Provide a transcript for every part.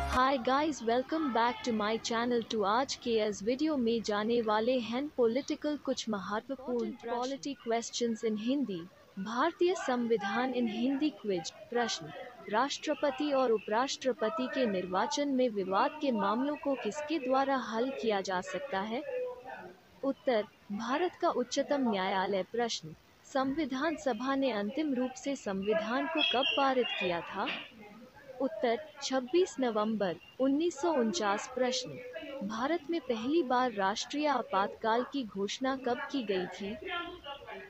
Hi guys, welcome back to my channel. टू आज के इस वीडियो में जाने वाले हैं पॉलिटिकल कुछ महत्वपूर्ण पॉलिटी क्वेश्चंस इन हिंदी। भारतीय संविधान इन हिंदी क्विज। प्रश्न: राष्ट्रपति और उपराष्ट्रपति के निर्वाचन में विवाद के मामलों को किसके द्वारा हल किया जा सकता है? उत्तर: भारत का उच्चतम न्यायालय। प्रश्न: संविधान सभा ने अंतिम रूप से संविधान को कब पारित किया था? उत्तर: 26 नवंबर 1949। प्रश्न: भारत में पहली बार राष्ट्रीय आपातकाल की घोषणा कब की गई थी?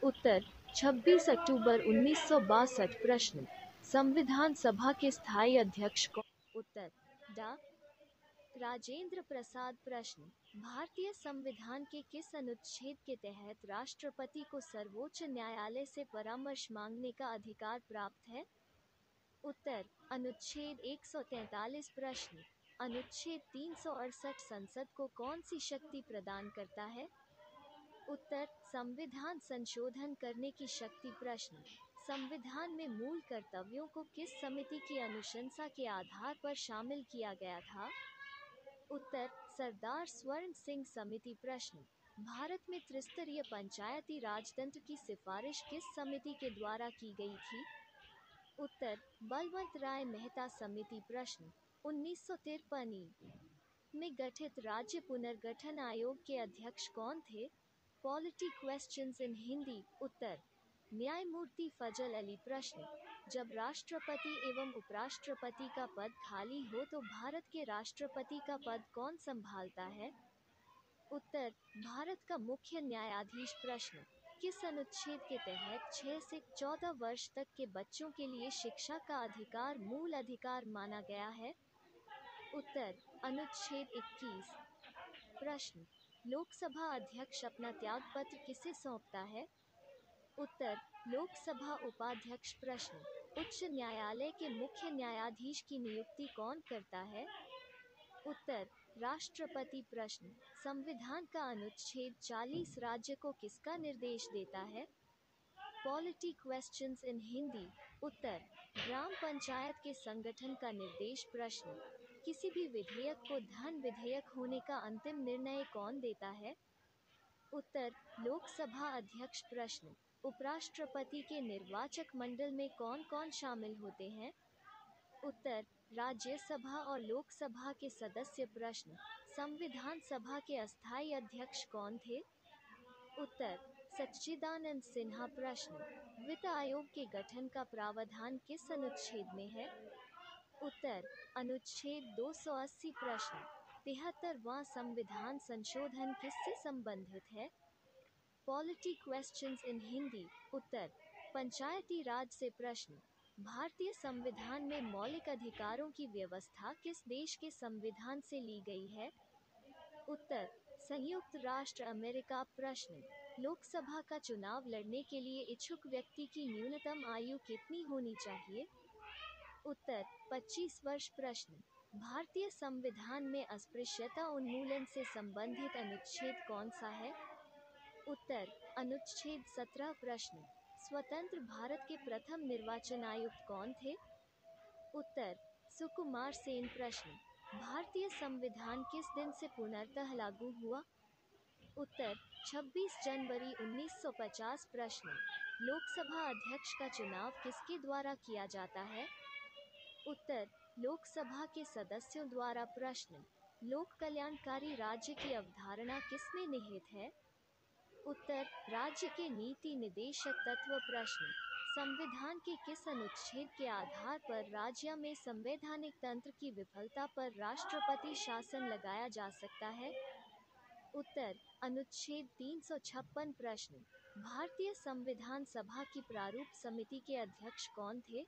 उत्तर: 26 अक्टूबर 1962। प्रश्न: संविधान सभा के स्थायी अध्यक्ष कौन? उत्तर: डॉ. राजेंद्र प्रसाद। प्रश्न: भारतीय संविधान के किस अनुच्छेद के तहत राष्ट्रपति को सर्वोच्च न्यायालय से परामर्श मांगने का अधिकार प्राप्त है? उत्तर: अनुच्छेद 143। प्रश्न: अनुच्छेद 368 संसद को कौन सी शक्ति प्रदान करता है? उत्तर: संविधान संशोधन करने की शक्ति। प्रश्न: संविधान में मूल कर्तव्यों को किस समिति की अनुशंसा के आधार पर शामिल किया गया था? उत्तर: सरदार स्वर्ण सिंह समिति। प्रश्न: भारत में त्रिस्तरीय पंचायती राज तंत्र की सिफारिश किस समिति के द्वारा की गई थी? उत्तर: बलवंत राय मेहता समिति। प्रश्न: 1953 में गठित राज्य पुनर्गठन आयोग के अध्यक्ष कौन थे? Polity questions in Hindi. उत्तर: न्यायमूर्ति फजल अली। प्रश्न: जब राष्ट्रपति एवं उपराष्ट्रपति का पद खाली हो तो भारत के राष्ट्रपति का पद कौन संभालता है? उत्तर: भारत का मुख्य न्यायाधीश। प्रश्न: किस अनुच्छेद के तहत 6 से 14 वर्ष तक के बच्चों के लिए शिक्षा का अधिकार मूल अधिकार माना गया है? उत्तर: अनुच्छेद 21। प्रश्न: लोकसभा अध्यक्ष अपना त्यागपत्र किसे सौंपता है? उत्तर: लोकसभा उपाध्यक्ष। प्रश्न: उच्च न्यायालय के मुख्य न्यायाधीश की नियुक्ति कौन करता है? उत्तर: राष्ट्रपति। प्रश्न: संविधान का अनुच्छेद 40 राज्य को किसका निर्देश देता है? Polity questions in Hindi. उत्तर: ग्राम पंचायत के संगठन का निर्देश। प्रश्न: किसी भी विधेयक को धन विधेयक होने का अंतिम निर्णय कौन देता है? उत्तर: लोकसभा अध्यक्ष। प्रश्न: उपराष्ट्रपति के निर्वाचक मंडल में कौन कौन शामिल होते हैं? उत्तर: राज्यसभा और लोकसभा के सदस्य। प्रश्न: संविधान सभा के अस्थायी अध्यक्ष कौन थे? उत्तर: सच्चिदानंद सिन्हा। प्रश्न: वित्त आयोग के गठन का प्रावधान किस अनुच्छेद में है? उत्तर: अनुच्छेद 280। प्रश्न: 73वां संविधान संशोधन किससे संबंधित है? Polity questions in Hindi. उत्तर: पंचायती राज से। प्रश्न: भारतीय संविधान में मौलिक अधिकारों की व्यवस्था किस देश के संविधान से ली गई है? उत्तर: संयुक्त राष्ट्र अमेरिका। प्रश्न: लोकसभा का चुनाव लड़ने के लिए इच्छुक व्यक्ति की न्यूनतम आयु कितनी होनी चाहिए? उत्तर: 25 वर्ष। प्रश्न: भारतीय संविधान में अस्पृश्यता उन्मूलन से संबंधित अनुच्छेद कौन सा है? उत्तर: अनुच्छेद 17। प्रश्न: स्वतंत्र भारत के प्रथम निर्वाचन आयुक्त कौन थे? उत्तर: सुकुमार सेन। प्रश्न: भारतीय संविधान किस दिन से पुनर्तः लागू हुआ? उत्तर: 26 जनवरी 1950। प्रश्न: लोकसभा अध्यक्ष का चुनाव किसके द्वारा किया जाता है? उत्तर: लोकसभा के सदस्यों द्वारा। प्रश्न: लोक कल्याणकारी राज्य की अवधारणा किसमें निहित है? उत्तर: राज्य के नीति निदेशक तत्व। प्रश्न: संविधान के किस अनुच्छेद के आधार पर राज्य में संवैधानिक तंत्र की विफलता पर राष्ट्रपति शासन लगाया जा सकता है? उत्तर: अनुच्छेद 356। प्रश्न: भारतीय संविधान सभा की प्रारूप समिति के अध्यक्ष कौन थे?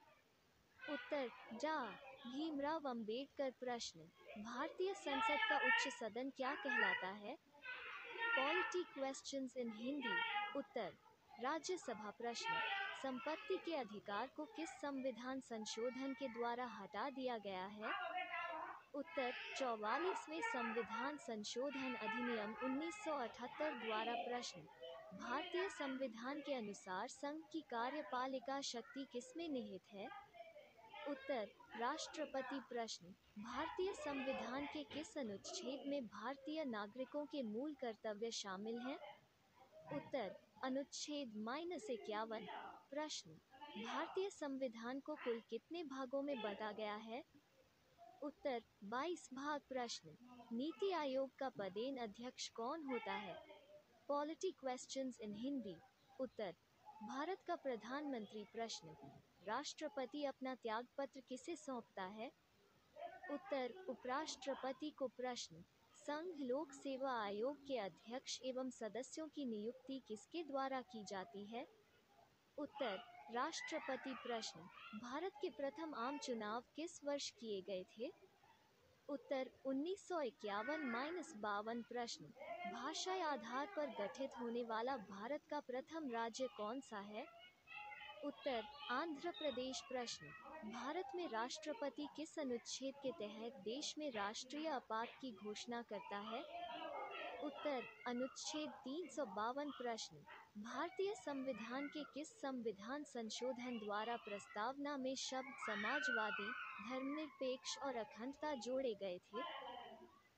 उत्तर: डॉ. भीमराव अंबेडकर। प्रश्न: भारतीय संसद का उच्च सदन क्या कहलाता है? Polity questions in Hindi. उत्तर: राज्यसभा। प्रश्न: संपत्ति के अधिकार को किस संविधान संशोधन के द्वारा हटा दिया गया है? उत्तर: 44वें संविधान संशोधन अधिनियम 1978 द्वारा। प्रश्न: भारतीय संविधान के अनुसार संघ की कार्यपालिका शक्ति किसमें निहित है? उत्तर राष्ट्रपति प्रश्न। भारतीय संविधान के किस अनुच्छेद में भारतीय नागरिकों के मूल कर्तव्य शामिल हैं? उत्तर अनुच्छेद -51। प्रश्न। भारतीय संविधान को कुल कितने भागों में बांटा गया है? उत्तर 22 भाग। प्रश्न। नीति आयोग का पदेन अध्यक्ष कौन होता है? Polity questions in Hindi. उत्तर भारत का प्रधानमंत्री। प्रश्न। राष्ट्रपति अपना त्यागपत्र किसे सौंपता है? उत्तर उपराष्ट्रपति को। प्रश्न। संघ लोक सेवा आयोग के अध्यक्ष एवं सदस्यों की नियुक्ति किसके द्वारा की जाती है? उत्तर राष्ट्रपति। प्रश्न। भारत के प्रथम आम चुनाव किस वर्ष किए गए थे? उत्तर 1951-52। प्रश्न। भाषा आधार पर गठित होने वाला भारत का प्रथम राज्य कौन सा है? उत्तर आंध्र प्रदेश। प्रश्न। भारत में राष्ट्रपति किस अनुच्छेद के तहत देश में राष्ट्रीय आपात की घोषणा करता है? उत्तर अनुच्छेद 352। प्रश्न। भारतीय संविधान के किस संविधान संशोधन द्वारा प्रस्तावना में शब्द समाजवादी, धर्मनिरपेक्ष और अखंडता जोड़े गए थे?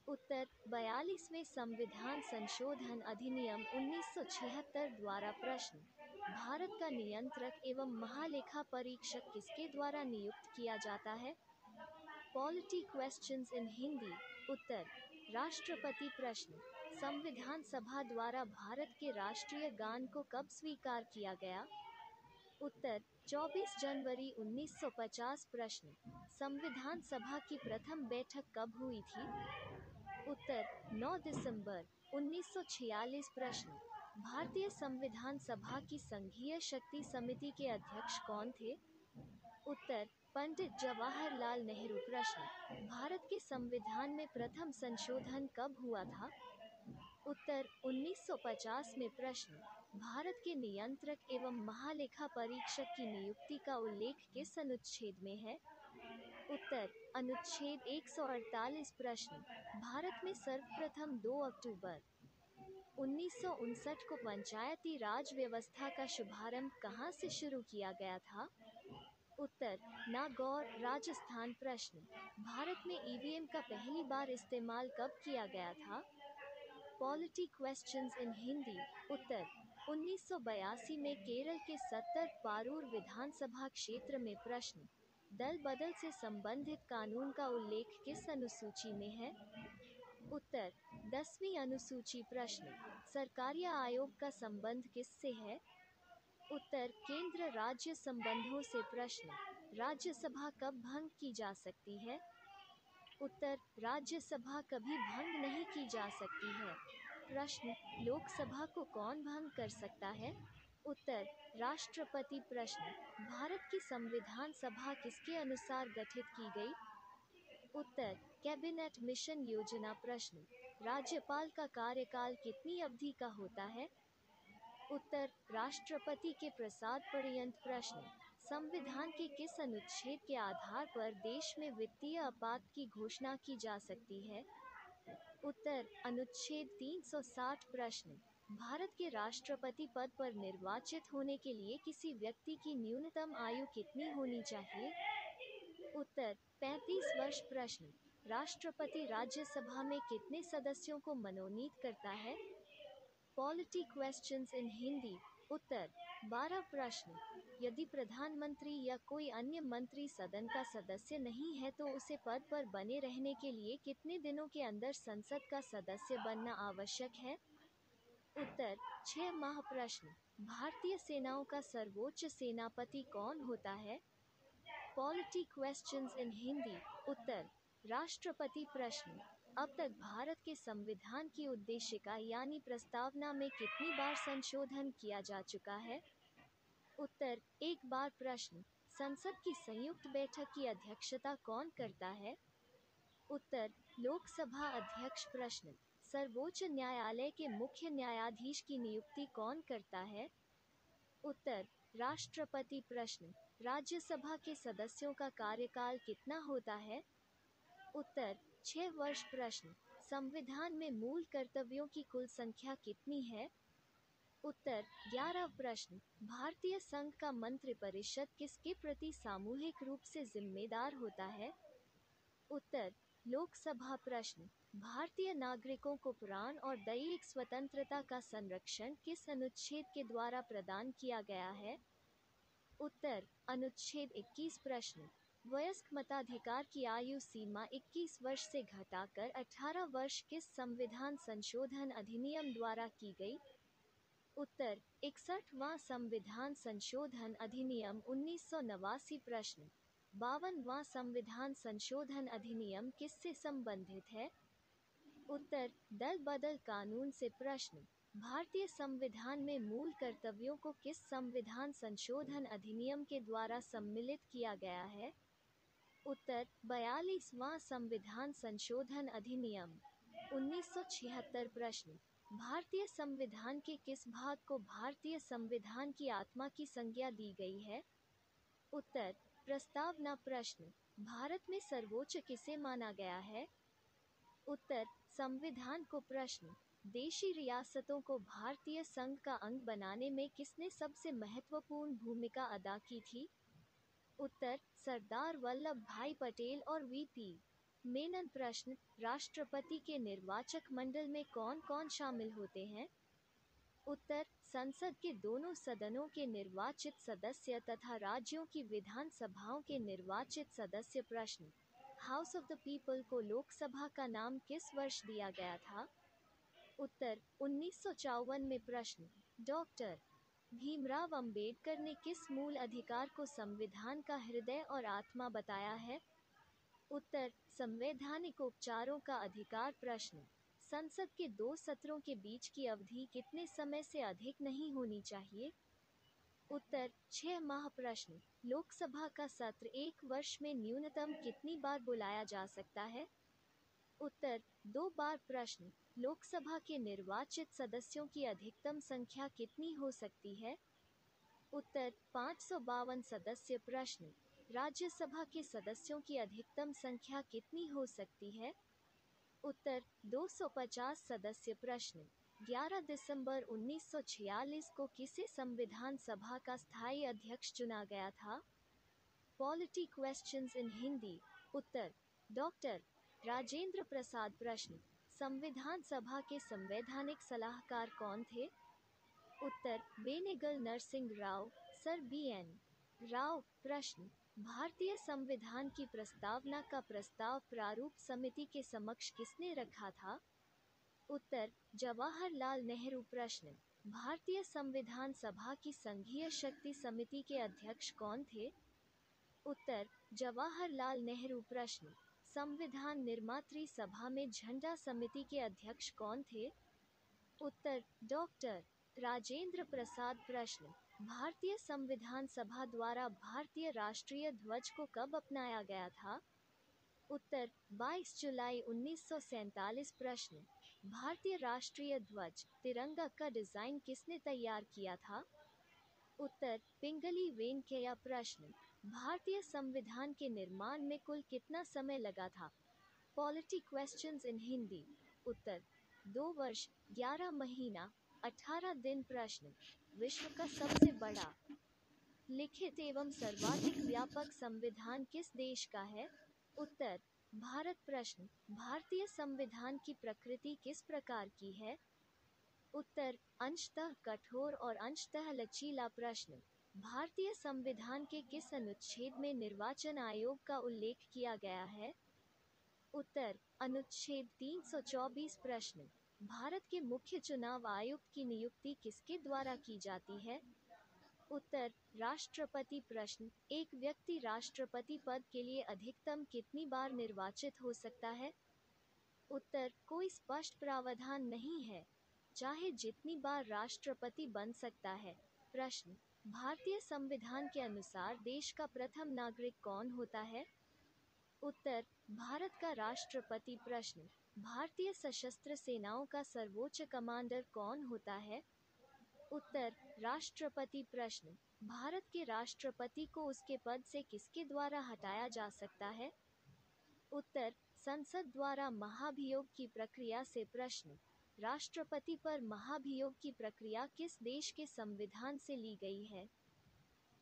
उत्तर 42वें संविधान संशोधन अधिनियम 1976 द्वारा। प्रश्न। भारत का नियंत्रक एवं महालेखा परीक्षक किसके द्वारा नियुक्त किया जाता है? Polity questions in Hindi. उत्तर राष्ट्रपति। प्रश्न। संविधान सभा द्वारा भारत के राष्ट्रीय गान को कब स्वीकार किया गया? उत्तर 24 जनवरी 1950। प्रश्न। संविधान सभा की प्रथम बैठक कब हुई थी? उत्तर 9 दिसंबर 1946। प्रश्न। भारतीय संविधान सभा की संघीय शक्ति समिति के अध्यक्ष कौन थे? उत्तर पंडित जवाहरलाल नेहरू। प्रश्न। भारत के संविधान में प्रथम संशोधन कब हुआ था? उत्तर 1950 में। प्रश्न। भारत के नियंत्रक एवं महालेखा परीक्षक की नियुक्ति का उल्लेख किस अनुच्छेद में है? उत्तर अनुच्छेद 148। प्रश्न। भारत में सर्वप्रथम 2 अक्टूबर 1959 को पंचायती राज व्यवस्था का शुभारंभ कहां से शुरू किया गया था? उत्तर नागौर, राजस्थान। प्रश्न। भारत में ईवीएम का पहली बार इस्तेमाल कब किया गया था? Polity questions in Hindi. उत्तर 1982 में केरल के 70 पारूर विधानसभा क्षेत्र में। प्रश्न। दल बदल से संबंधित कानून का उल्लेख किस अनुसूची में है? उत्तर 10वीं अनुसूची। प्रश्न। सरकारिया आयोग का संबंध किससे है? उत्तर केंद्र राज्य संबंधों से। प्रश्न। राज्यसभा कब भंग की जा सकती है? उत्तर राज्यसभा कभी भंग नहीं की जा सकती है। प्रश्न। लोकसभा को कौन भंग कर सकता है? उत्तर राष्ट्रपति। प्रश्न। भारत की संविधान सभा किसके अनुसार गठित की गई? उत्तर कैबिनेट मिशन योजना। प्रश्न। राज्यपाल का कार्यकाल कितनी अवधि का होता है? उत्तर राष्ट्रपति के प्रसाद पर्यंत। प्रश्न। संविधान के किस अनुच्छेद के आधार पर देश में वित्तीय आपात की घोषणा की जा सकती है? उत्तर अनुच्छेद 360। प्रश्न। भारत के राष्ट्रपति पद पर निर्वाचित होने के लिए किसी व्यक्ति की न्यूनतम आयु कितनी होनी चाहिए? उत्तर 35 वर्ष। प्रश्न। राष्ट्रपति राज्यसभा में कितने सदस्यों को मनोनीत करता है? Polity questions in Hindi. उत्तर 12। प्रश्न। यदि प्रधानमंत्री या कोई अन्य मंत्री सदन का सदस्य नहीं है तो उसे पद पर बने रहने के लिए कितने दिनों के अंदर संसद का सदस्य बनना आवश्यक है? उत्तर 6 माह। प्रश्न। भारतीय सेनाओं का सर्वोच्च सेनापति कौन होता है? Polity questions in Hindi. उत्तर राष्ट्रपति। प्रश्न। अब तक भारत के संविधान की उद्देशिका यानी प्रस्तावना में कितनी बार संशोधन किया जा चुका है? उत्तर 1 बार। प्रश्न। संसद की संयुक्त बैठक की अध्यक्षता कौन करता है? उत्तर लोकसभा अध्यक्ष। प्रश्न। सर्वोच्च न्यायालय के मुख्य न्यायाधीश की नियुक्ति कौन करता है? उत्तर राष्ट्रपति। प्रश्न। राज्यसभा के सदस्यों का कार्यकाल कितना होता है? उत्तर 6 वर्ष। प्रश्न। संविधान में मूल कर्तव्यों की कुल संख्या कितनी है? उत्तर 11 प्रश्न, भारतीय संघ का मंत्रिपरिषद किसके प्रति सामूहिक रूप से जिम्मेदार होता है? उत्तर लोकसभा। प्रश्न, भारतीय नागरिकों को प्राण और दैहिक स्वतंत्रता का संरक्षण किस अनुच्छेद के द्वारा प्रदान किया गया है? उत्तर अनुच्छेद 21। प्रश्न, वयस्क मताधिकार की आयु सीमा 21 वर्ष से घटाकर 18 वर्ष किस संविधान संशोधन अधिनियम द्वारा की गई? उत्तर 61वां संविधान संशोधन अधिनियम 1989। प्रश्न, 52वां संविधान संशोधन अधिनियम किससे संबंधित है? उत्तर दल बदल कानून से। प्रश्न, भारतीय संविधान में मूल कर्तव्यों को किस संविधान संशोधन अधिनियम के द्वारा सम्मिलित किया गया है? उत्तर 42वां संविधान संशोधन अधिनियम 1976। प्रश्न, भारतीय संविधान के किस भाग को भारतीय संविधान की आत्मा की संज्ञा दी गई है? उत्तर प्रस्तावना। प्रश्न, भारत में सर्वोच्च किसे माना गया है? उत्तर संविधान को। प्रश्न, देशी रियासतों को भारतीय संघ का अंग बनाने में किसने सबसे महत्वपूर्ण भूमिका अदा की थी? उत्तर सरदार वल्लभ भाई पटेल और वीपी मेनन। प्रश्न, राष्ट्रपति के निर्वाचक मंडल में कौन कौन शामिल होते हैं? उत्तर संसद के दोनों सदनों के निर्वाचित सदस्य तथा राज्यों की विधानसभाओं के निर्वाचित सदस्य। प्रश्न, हाउस ऑफ द पीपल को लोकसभा का नाम किस वर्ष दिया गया था? उत्तर 1954 में। प्रश्न, डॉक्टर भीमराव अंबेडकर ने किस मूल अधिकार को संविधान का हृदय और आत्मा बताया है? उत्तर संवैधानिक उपचारों का अधिकार। प्रश्न, संसद के 2 सत्रों के बीच की अवधि कितने समय से अधिक नहीं होनी चाहिए? उत्तर 6 माह। प्रश्न, लोकसभा का सत्र एक वर्ष में न्यूनतम कितनी बार बुलाया जा सकता है? उत्तर 2 बार। प्रश्न, लोकसभा के निर्वाचित सदस्यों की अधिकतम संख्या कितनी हो सकती है? उत्तर 552 सदस्य। प्रश्न, राज्यसभा के सदस्यों की अधिकतम संख्या कितनी हो सकती है? उत्तर 250 सदस्य। प्रश्न, 11 दिसंबर 1946 को किसे संविधान सभा का स्थायी अध्यक्ष चुना गया था? Polity questions in Hindi. उत्तर डॉक्टर राजेंद्र प्रसाद। प्रश्न, संविधान सभा के संवैधानिक सलाहकार कौन थे? उत्तर बेनेगल नरसिंह राव, सर BN राव। प्रश्न, भारतीय संविधान की प्रस्तावना का प्रस्ताव प्रारूप समिति के समक्ष किसने रखा था? उत्तर जवाहरलाल नेहरू। प्रश्न, भारतीय संविधान सभा की संघीय शक्ति समिति के अध्यक्ष कौन थे? उत्तर जवाहरलाल नेहरू। प्रश्न, संविधान निर्मात्री सभा में झंडा समिति के अध्यक्ष कौन थे? उत्तर डॉक्टर राजेंद्र प्रसाद। प्रश्न, भारतीय संविधान सभा द्वारा भारतीय राष्ट्रीय ध्वज को कब अपनाया गया था? उत्तर 22 जुलाई 1947। प्रश्न, भारतीय राष्ट्रीय ध्वज तिरंगा का डिजाइन किसने तैयार किया था? उत्तर पिंगली वेंकैया। प्रश्न, भारतीय संविधान के निर्माण में कुल कितना समय लगा था? Polity questions in Hindi. उत्तर 2 वर्ष 11 महीना 18 दिन। प्रश्न, विश्व का सबसे बड़ा लिखित एवं सर्वाधिक व्यापक संविधान किस देश का है? उत्तर भारत। प्रश्न, भारतीय संविधान की प्रकृति किस प्रकार की है? उत्तर अंशतः कठोर और अंशतः लचीला। प्रश्न, भारतीय संविधान के किस अनुच्छेद में निर्वाचन आयोग का उल्लेख किया गया है? उत्तर अनुच्छेद 324। प्रश्न, भारत के मुख्य चुनाव आयुक्त की नियुक्ति किसके द्वारा की जाती है? उत्तर राष्ट्रपति। प्रश्न, एक व्यक्ति राष्ट्रपति पद के लिए अधिकतम कितनी बार निर्वाचित हो सकता है? उत्तर कोई स्पष्ट प्रावधान नहीं है, चाहे जितनी बार राष्ट्रपति बन सकता है। प्रश्न, भारतीय संविधान के अनुसार देश का प्रथम नागरिक कौन होता है? उत्तर भारत का राष्ट्रपति। प्रश्न, भारतीय सशस्त्र सेनाओं का सर्वोच्च कमांडर कौन होता है? उत्तर राष्ट्रपति। प्रश्न, भारत के राष्ट्रपति को उसके पद से किसके द्वारा हटाया जा सकता है? उत्तर संसद द्वारा महाभियोग की प्रक्रिया से। प्रश्न, राष्ट्रपति पर महाभियोग की प्रक्रिया किस देश के संविधान से ली गई है?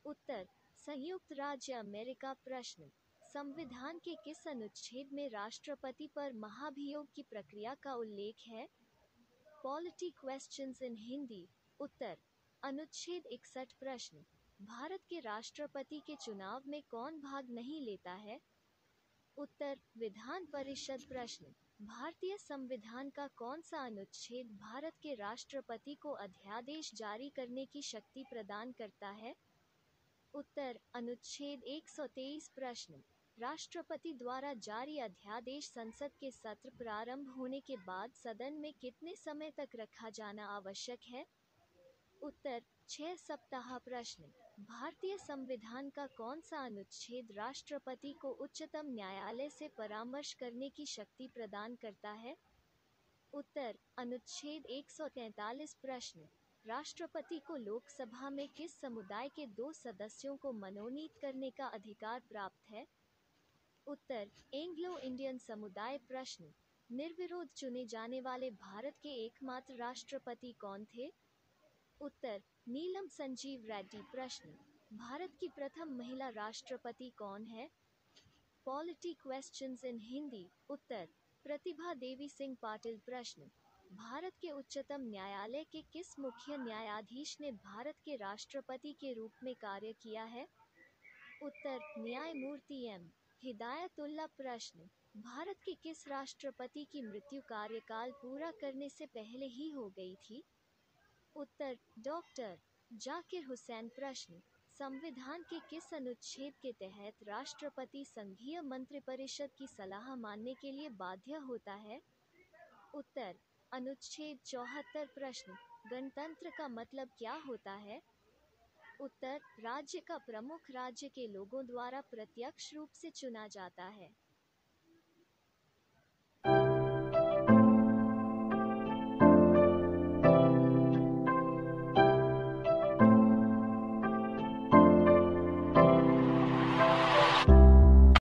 उत्तर, संयुक्त राज्य अमेरिका। प्रश्न, संविधान के किस अनुच्छेद में राष्ट्रपति पर महाभियोग की प्रक्रिया का उल्लेख है? Polity questions in Hindi. उत्तर, अनुच्छेद 61। प्रश्न, भारत के राष्ट्रपति के चुनाव में कौन भाग नहीं लेता है? उत्तर, विधान परिषद। प्रश्न, भारतीय संविधान का कौन सा अनुच्छेद भारत के राष्ट्रपति को अध्यादेश जारी करने की शक्ति प्रदान करता है? उत्तर, अनुच्छेद 123। प्रश्न, राष्ट्रपति द्वारा जारी अध्यादेश संसद के सत्र प्रारंभ होने के बाद सदन में कितने समय तक रखा जाना आवश्यक है? उत्तर, 6 सप्ताह। प्रश्न, भारतीय संविधान का कौन सा अनुच्छेद राष्ट्रपति को उच्चतम न्यायालय से परामर्श करने की शक्ति प्रदान करता है? उत्तर, अनुच्छेद 143। प्रश्न, राष्ट्रपति को लोकसभा में किस समुदाय के 2 सदस्यों को मनोनीत करने का अधिकार प्राप्त है? उत्तर, एंग्लो इंडियन समुदाय। प्रश्न, निर्विरोध चुने जाने वाले भारत के एकमात्र राष्ट्रपति कौन थे? उत्तर, नीलम संजीव रेड्डी। प्रश्न, भारत की प्रथम महिला राष्ट्रपति कौन है? Polity questions in Hindi. उत्तर, प्रतिभा देवी सिंह पाटिल। प्रश्न, भारत के उच्चतम न्यायालय के किस मुख्य न्यायाधीश ने भारत के राष्ट्रपति के रूप में कार्य किया है? उत्तर, न्यायमूर्ति एम हिदायतुल्ला। प्रश्न, भारत के किस राष्ट्रपति की मृत्यु कार्यकाल पूरा करने से पहले ही हो गई थी? उत्तर, डॉक्टर जाकिर हुसैन। प्रश्न, संविधान के किस अनुच्छेद के तहत राष्ट्रपति संघीय मंत्रिपरिषद की सलाह मानने के लिए बाध्य होता है? उत्तर, अनुच्छेद 74। प्रश्न, गणतंत्र का मतलब क्या होता है? उत्तर, राज्य का प्रमुख राज्य के लोगों द्वारा प्रत्यक्ष रूप से चुना जाता है।